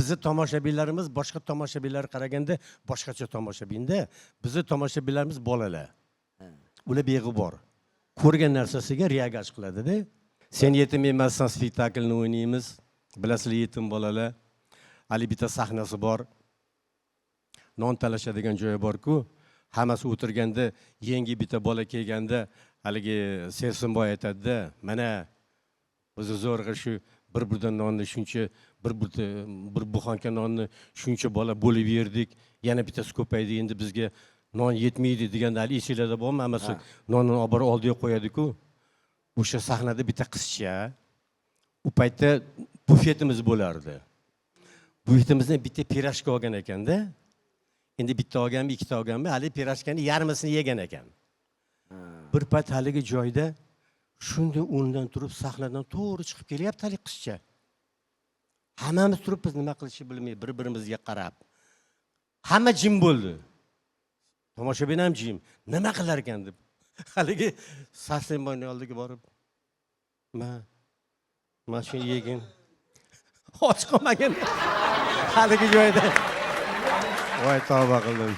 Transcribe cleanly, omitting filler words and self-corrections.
bizni tomoshabinlarimiz boshqa tomoshabinlarga qaraganda boshqacha tomoshabinda. Bizni tomoshabinlarimiz bolalar. Ular beg'ubor. Ko'rgan narsasiga reaksiya qiladi-da. Sen yetim emassan spektaklni o'ynaymiz. Bilasizlar, yetim bolalar. Ali bitta sahnasi bor. Non talashadigan joyi bor-ku, hammasi o'tirganda, yangi bitta bola kelganda, haligi Sersinboy aytadi-da, mana biz zo'rg'a shu bir-birdan nonni shuncha bir buxanka nonni shuncha bola bo'lib yerdik, yana bittasi ko'paydi, endi bizga non yetmaydi deganda hali esinglarda bormi? Hammasi nonni olib borib oldiga qo'yadi-ku. O'sha sahnada bitta qizcha, u paytda bufetimiz bo'lardi. Bufetimizdan bitta pirojka olgan ekanda, endi bitta olganmi, ikkita olganmi, hali pirojkani yarmisini yegan ekan. Bir payt haligi joyda shunda o'rnidan turib sahnadan to'g'ri chiqib kelyapti hali qizcha. Hammamiz turib biz nima qilishni bilmay bir-birimizga qarab. Hamma jim bo'ldi. Tomoshabin ham jim. Nima qilar ekan deb. Haligi Sarsenboyning oldiga borib, "Ma shuni yegin." Och qolmagan. Haligi joyda. Voy tavba qildim.